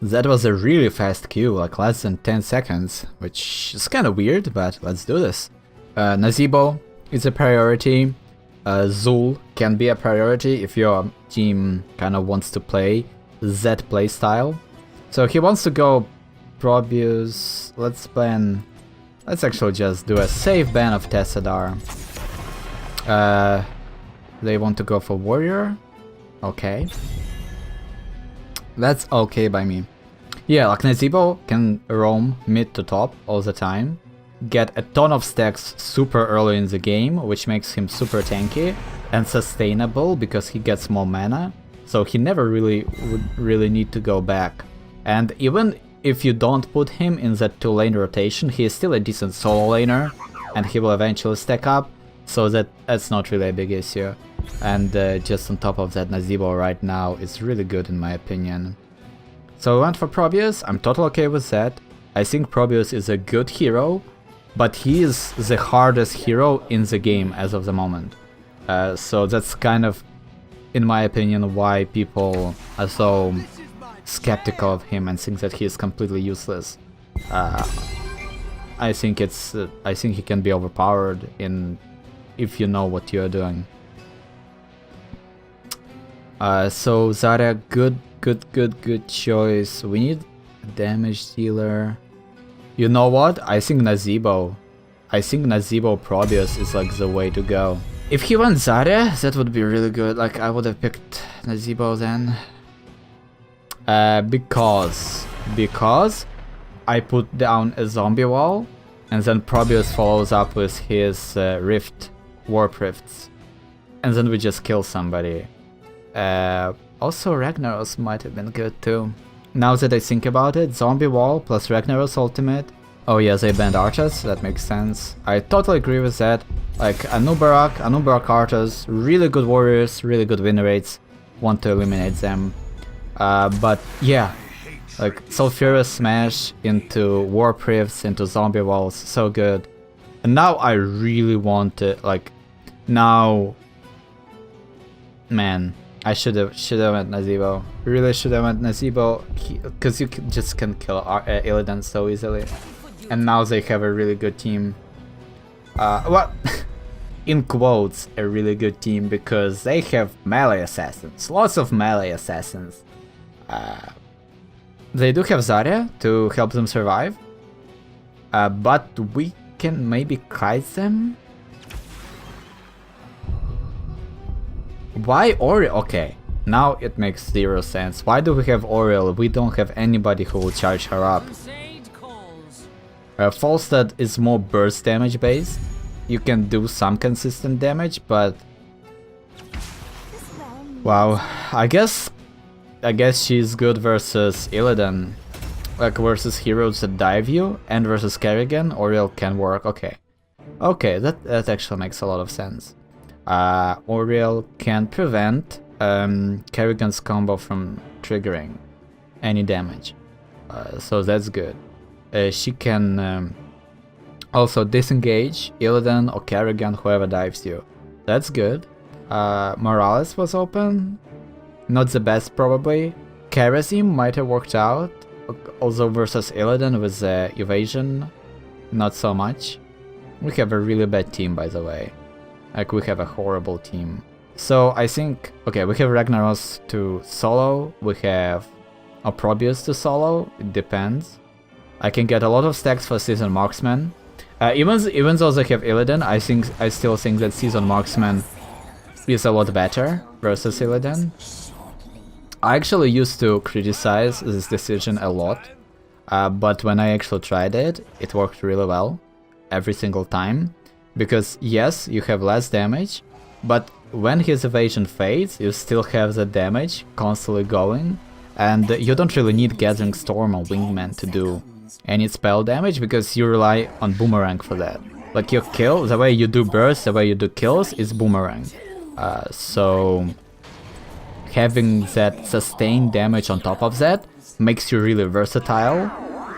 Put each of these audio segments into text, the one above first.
That was a really fast queue, like less than 10 seconds, which is kind of weird, but let's do this. Nazeebo is a priority. Zul can be a priority if your team kind of wants to play that playstyle. So he wants to go Probius. Let's actually just do a safe ban of Tessadar. They want to go for Warrior. Okay. That's okay by me. Yeah, like Nazeebo can roam mid to top all the time, get a ton of stacks super early in the game, which makes him super tanky and sustainable because he gets more mana, so he never would need to go back. And even if you don't put him in that 2-lane rotation, he is still a decent solo laner, and he will eventually stack up, so that's not really a big issue. And just on top of that, Nazeebo right now is really good in my opinion. So I went for Probius. I'm totally okay with that. I think Probius is a good hero, but he is the hardest hero in the game as of the moment. So that's kind of, in my opinion, why people are so skeptical of him and think that he is completely useless. I think he can be overpowered if you know what you're doing. So Zarya, good choice. We need a damage dealer. You know what? I think Nazeebo Probius is like the way to go. If he went Zarya, that would be really good. Like I would have picked Nazeebo then. Because I put down a zombie wall, and then Probius follows up with his warp rifts, and then we just kill somebody. Also Ragnaros might have been good too. Now that I think about it, zombie wall plus Ragnaros ultimate. Oh yeah, they banned archers, that makes sense. I totally agree with that. Like Anubarak archers, really good warriors, really good win rates. Want to eliminate them. But yeah, like Sulfurous Smash into warp rifts, into zombie walls, so good. And now I really want to, like, now, man, I should have went Nazeebo. Really should have went Nazeebo, because you just can kill Illidan so easily. And now they have a really good team. Well, in quotes, a really good team, because they have melee assassins, lots of melee assassins. They do have Zarya to help them survive, but we can maybe kite them. Why Oriel? Okay, now it makes zero sense. Why do we have Oriel? We don't have anybody who will charge her up. Falstad is more burst damage based. You can do some consistent damage, but wow, I guess she's good versus Illidan, like versus heroes that dive you, and versus Kerrigan. Oriel can work. Okay, that actually makes a lot of sense. Oriel can prevent Kerrigan's combo from triggering any damage, so that's good. She can also disengage Illidan or Kerrigan, whoever dives you. That's good. Morales was open, not the best probably. Karazim might have worked out, also versus Illidan with the evasion, not so much. We have a really bad team, by the way. Like, we have a horrible team. So I think, okay, we have Ragnaros to solo, we have Probius to solo, it depends. I can get a lot of stacks for Season Marksman. Even though they have Illidan, I still think that Season Marksman is a lot better versus Illidan. I actually used to criticize this decision a lot, but when I actually tried it, it worked really well every single time. Because yes, you have less damage, but when his evasion fades, you still have the damage constantly going, and you don't really need Gathering Storm or Wingman to do any spell damage, because you rely on BOOMerang for that. Like your kill, the way you do bursts, the way you do kills is BOOMerang. So having that sustained damage on top of that makes you really versatile,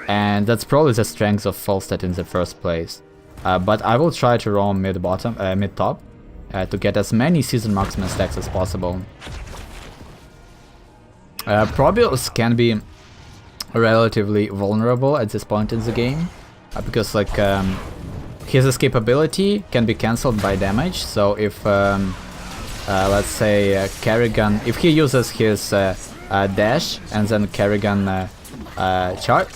and that's probably the strength of Falstad in the first place. But I will try to roam mid-top to get as many Season Marksman stacks as possible. Probius can be relatively vulnerable at this point in the game, because like his escapability can be cancelled by damage. So if let's say Kerrigan, if he uses his dash and then Kerrigan charge,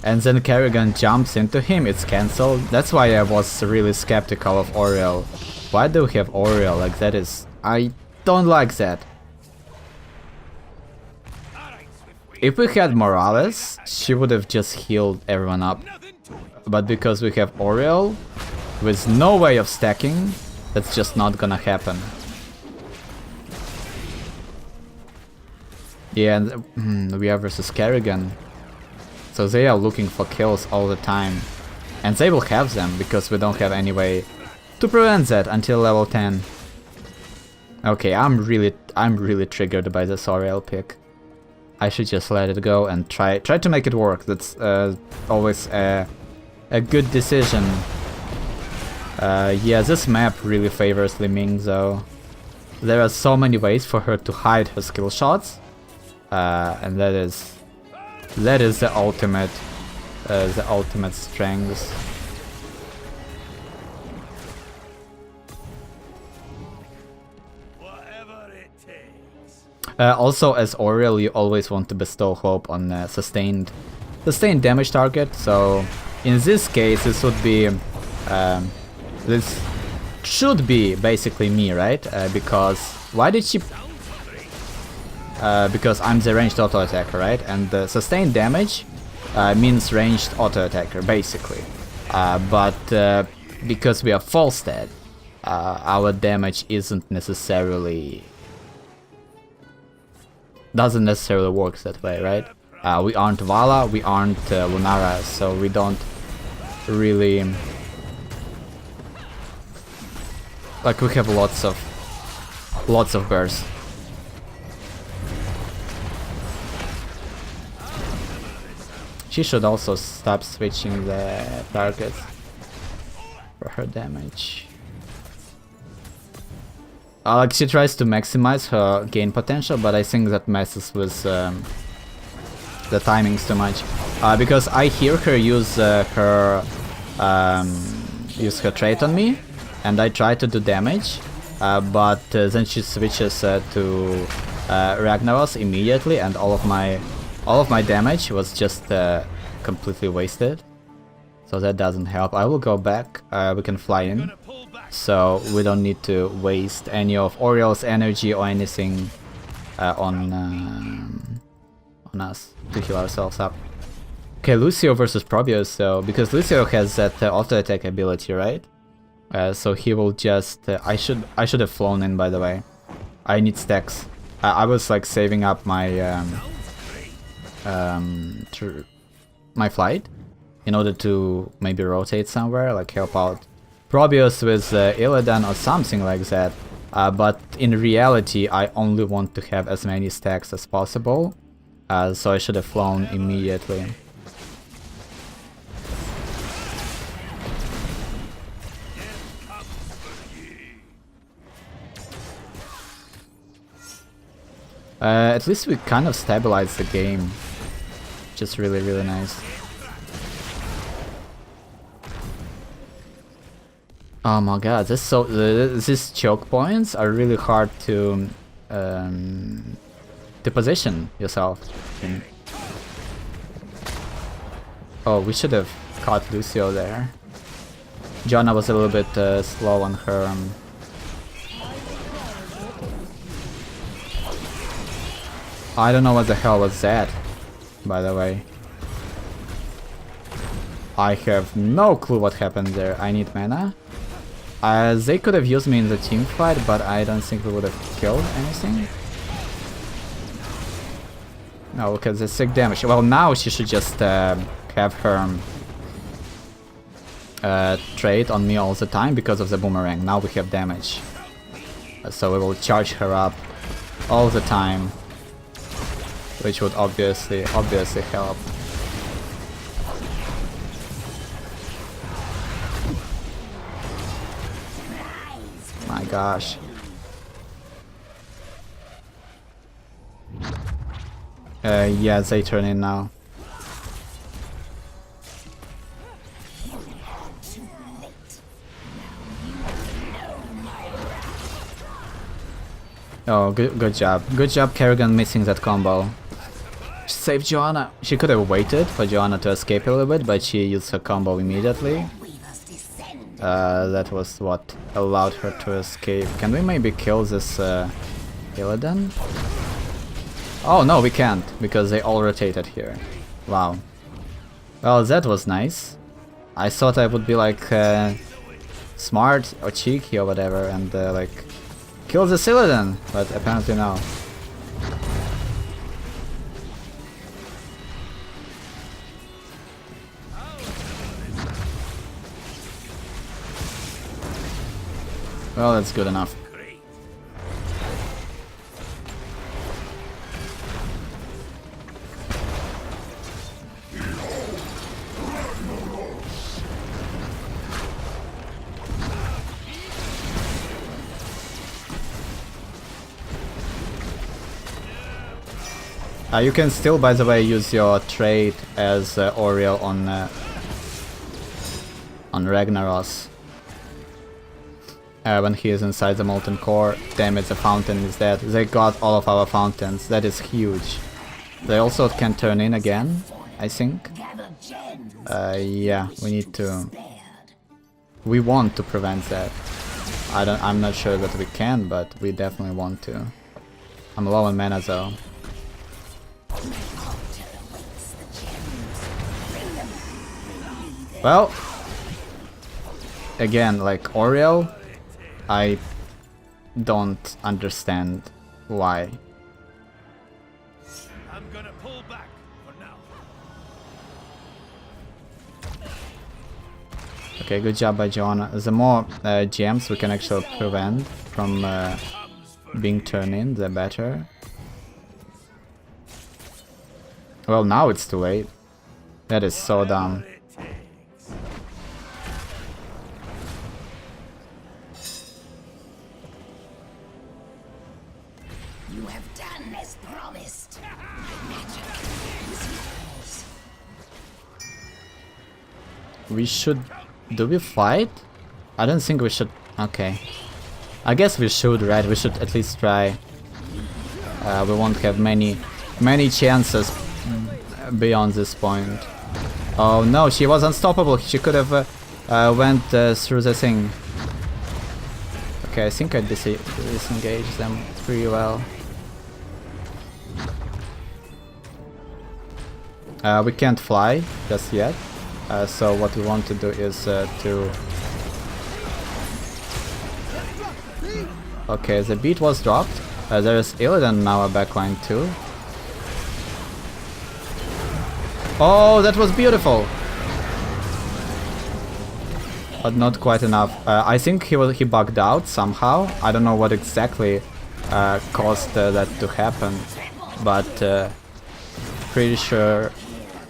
and then Kerrigan jumps into him, it's cancelled. That's why I was really skeptical of Oriel. Why do we have Oriel? Like, that is... I don't like that. If we had Morales, she would have just healed everyone up. But because we have Oriel, with no way of stacking, that's just not gonna happen. Yeah, and we are versus Kerrigan. So they are looking for kills all the time. And they will have them, because we don't have any way to prevent that until level 10. Okay, I'm really triggered by this Oriel pick. I should just let it go and try to make it work. That's always a good decision. Yeah, this map really favors Li Ming though. There are so many ways for her to hide her skill shots, and that is the ultimate strength. Also, as Oriel, you always want to bestow hope on sustained damage target. So in this case, this would be this should be basically me, right? Because why did she? Because I'm the ranged auto attacker, right? And the sustained damage means ranged auto attacker, basically. But because we are Falstad, our damage doesn't necessarily work that way, right? We aren't Vala, we aren't Lunara, so we don't really... Like, we have lots of bursts. She should also stop switching the targets for her damage. Like, she tries to maximize her gain potential, but I think that messes with the timings too much. Because I hear her use her trait on me, and I try to do damage, but then she switches to Ragnaros immediately, and all of my damage was just completely wasted. So that doesn't help. I will go back. We can fly in. So we don't need to waste any of Oriel's energy or anything on us to heal ourselves up. Okay, Lucio versus Probius, so because Lucio has that auto attack ability, right? So he will just... I should have flown in, by the way. I need stacks. I was like saving up my my flight in order to maybe rotate somewhere, like help out Probius with Illidan or something like that. But in reality, I only want to have as many stacks as possible, so I should have flown immediately. At least we kind of stabilized the game, which is really, really nice. Oh my god, these choke points are really hard to position yourself in. Oh, we should have caught Lucio there. Jonna was a little bit slow on her. I don't know what the hell was that, by the way. I have no clue what happened there. I need mana. They could have used me in the team fight, but I don't think we would have killed anything. No, look at the sick damage. Well, now she should just have her trait on me all the time because of the BOOMerang. Now we have damage. So we will charge her up all the time, which would obviously help. My gosh. Yeah, they turn in now. Oh, good job. Good job, Kerrigan, missing that combo. Save Joanna. She could have waited for Joanna to escape a little bit, but she used her combo immediately. That was what allowed her to escape. Can we maybe kill this Illidan? Oh no, we can't, because they all rotated here. Wow. Well, that was nice. I thought I would be like smart or cheeky or whatever and like kill the Illidan, but apparently no. Well, that's good enough. You can still, by the way, use your trait as Auriel on Ragnaros. When he is inside the molten core. Damn it, the fountain is dead. They got all of our fountains. That is huge. They also can turn in again, I think. Yeah, we need to. We want to prevent that. I'm not sure that we can, but we definitely want to. I'm low on mana though. Well, again, like Auriel, I don't understand why. I'm gonna pull back for now. Okay, good job by Joanna. The more gems we can actually prevent from being turned in, the better. Well, now it's too late. That is so dumb. You have done as promised. We should... Do we fight? I don't think we should... Okay. I guess we should, right? We should at least try. We won't have many chances beyond this point. Oh no, she was unstoppable. She could have went through the thing. Okay, I think I disengage them pretty well. We can't fly just yet. So what we want to do is to... Okay, the beat was dropped. There is Illidan now a backline too. Oh, that was beautiful! But not quite enough. I think he bugged out somehow. I don't know what exactly caused that to happen. But pretty sure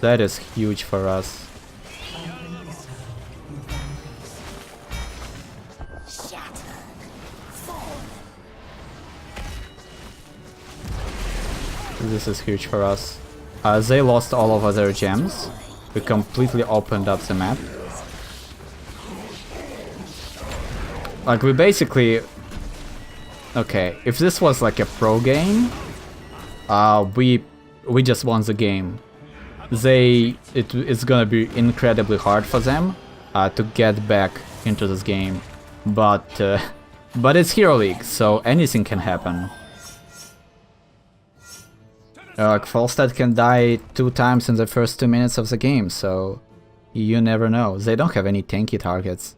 that is huge for us. This is huge for us. They lost all of their gems. We completely opened up the map. Like we basically... Okay, if this was like a pro game, we just won the game. It's gonna be incredibly hard for them to get back into this game. But it's Hero League, so anything can happen. Like Falstad can die 2 times in the first 2 minutes of the game, so you never know. They don't have any tanky targets.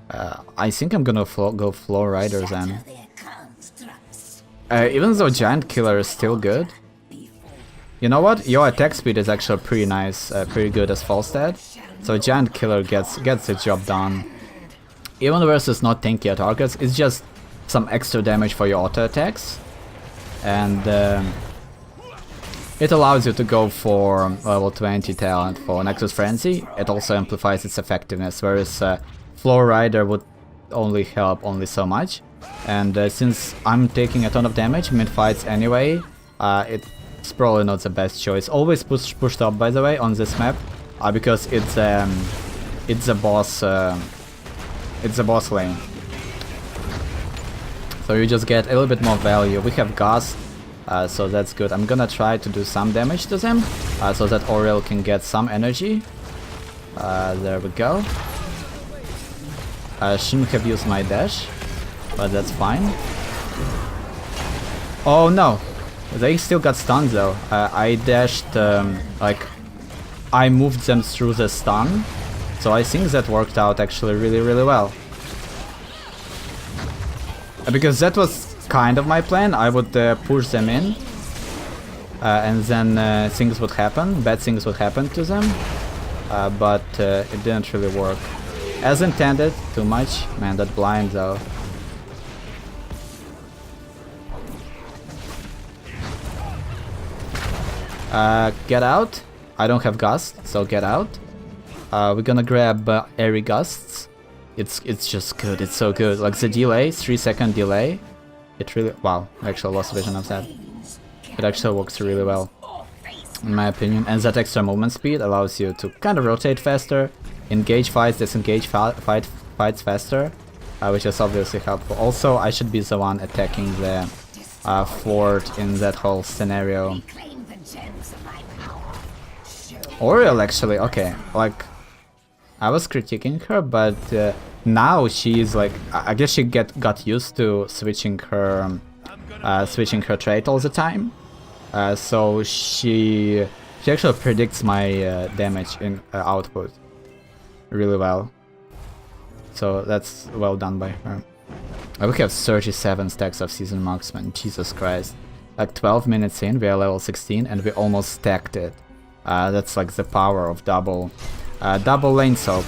I think I'm gonna go Floor Rider then. Even though Giant Killer is still good. You know what? Your attack speed is actually pretty nice, pretty good as Falstad. So Giant Killer gets the job done. Even versus not tanky targets, it's just some extra damage for your auto attacks. And it allows you to go for level 20 talent for Nexus Frenzy. It also amplifies its effectiveness, whereas Floor Rider would only help so much. And since I'm taking a ton of damage mid-fights anyway, it's It's probably not the best choice. Always push top, by the way, on this map, because it's a boss lane. So you just get a little bit more value. We have Gust, so that's good. I'm gonna try to do some damage to them, so that Auriel can get some energy. There we go. Shouldn't have used my dash, but that's fine. Oh no! They still got stunned though. I dashed, like, I moved them through the stun, so I think that worked out actually really well. Because that was kind of my plan. I would push them in, and then things would happen, bad things would happen to them, but it didn't really work as intended. Too much. Man, that blind though. Get out. I don't have Gust, so get out. We're gonna grab Aerie Gusts. It's just good. It's so good. Like the delay, 3-second delay. It really, wow. I actually lost vision of that. It actually works really well, in my opinion. And that extra movement speed allows you to kind of rotate faster, engage fights, disengage fights faster, which is obviously helpful. Also, I should be the one attacking the fort in that whole scenario. Auriel actually, okay, like, I was critiquing her, but now she's like, I guess she got used to switching her trait all the time. So she actually predicts my damage in output really well. So that's well done by her. We have 37 stacks of Seasoned Marksman, Jesus Christ. Like 12 minutes in, we are level 16 and we almost stacked it. That's like the power of double lane soak.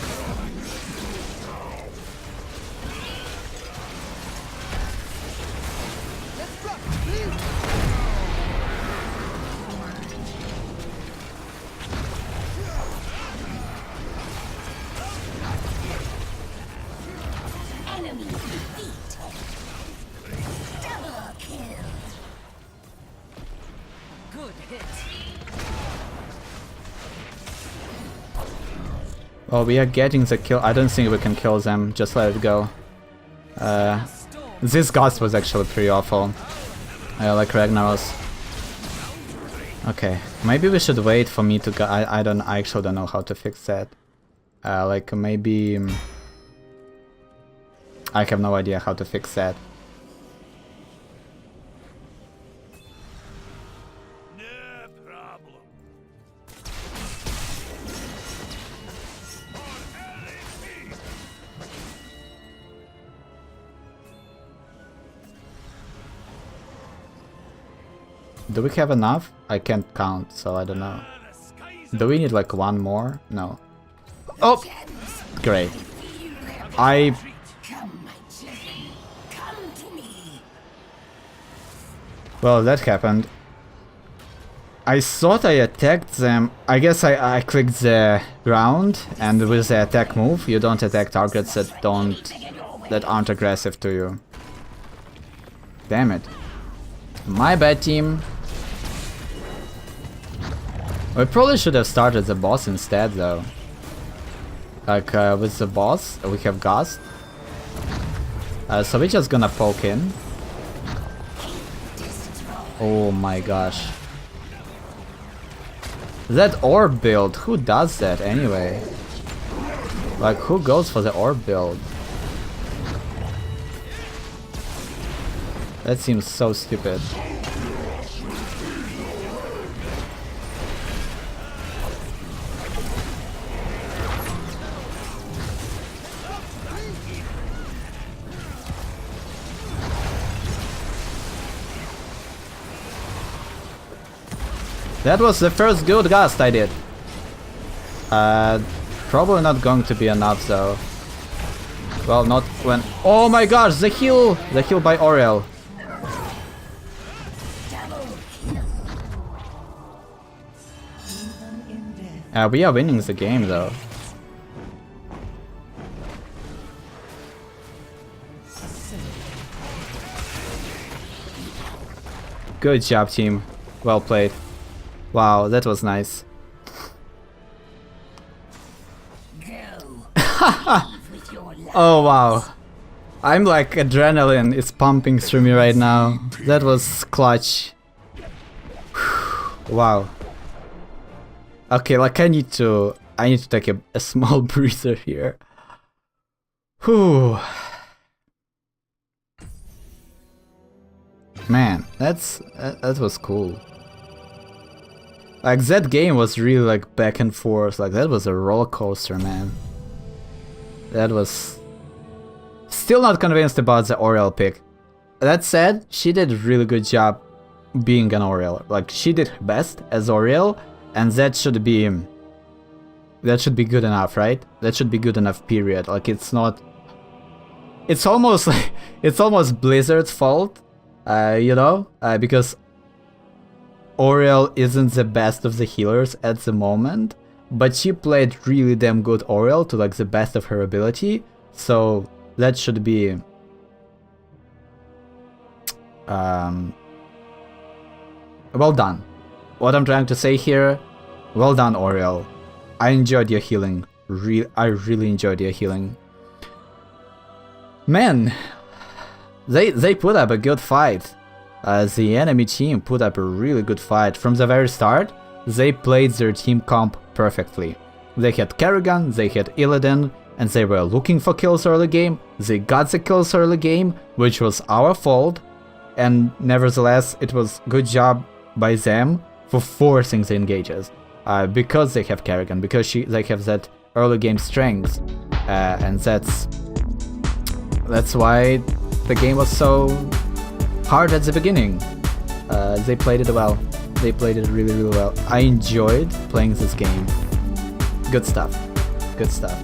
Oh, we are getting the kill. I don't think we can kill them. Just let it go. This Gust was actually pretty awful. Like Ragnaros. Okay, maybe we should wait for me to go. I actually don't know how to fix that. Like maybe I have no idea how to fix that. Do we have enough? I can't count, so I don't know. Do we need like one more? No. Oh! Great. Well, that happened. I thought I attacked them. I guess I clicked the ground, and with the attack move, you don't attack targets that aren't aggressive to you. Damn it. My bad, team. We probably should have started the boss instead, though. Like, with the boss, we have Gust. So we're just gonna poke in. Oh my gosh. That orb build, who does that anyway? Like, who goes for the orb build? That seems so stupid. That was the first good Gust I did. Probably not going to be enough though. Well, not when... Oh my gosh, the heal! The heal by Auriel. We are winning the game though. Good job, team. Well played. Wow, that was nice. With your life. Oh wow. I'm like adrenaline is pumping through me right now. That was clutch. Wow. Okay, like I need to take a small breather here. Whew. Man, that was cool. Like that game was really like back and forth. Like that was a roller coaster, man. That was still not convinced about the Oriel pick. That said, she did a really good job being an Oriel. Like she did her best as Oriel, and that should be good enough, right? That should be good enough. Period. Like it's not. It's almost like it's almost Blizzard's fault, you know, because Oriel isn't the best of the healers at the moment, but she played really damn good Oriel to like the best of her ability, so that should be well done. What I'm trying to say here, well done Oriel. I enjoyed your healing. I really enjoyed your healing. Man, they put up a good fight. The enemy team put up a really good fight. From the very start, they played their team comp perfectly. They had Kerrigan, they had Illidan, and they were looking for kills early game. They got the kills early game, which was our fault, and nevertheless, it was good job by them for forcing the engages. Because they have Kerrigan, because they have that early game strength, and that's why the game was so hard at the beginning. They played it well. They played it really, really well. I enjoyed playing this game. Good stuff. Good stuff.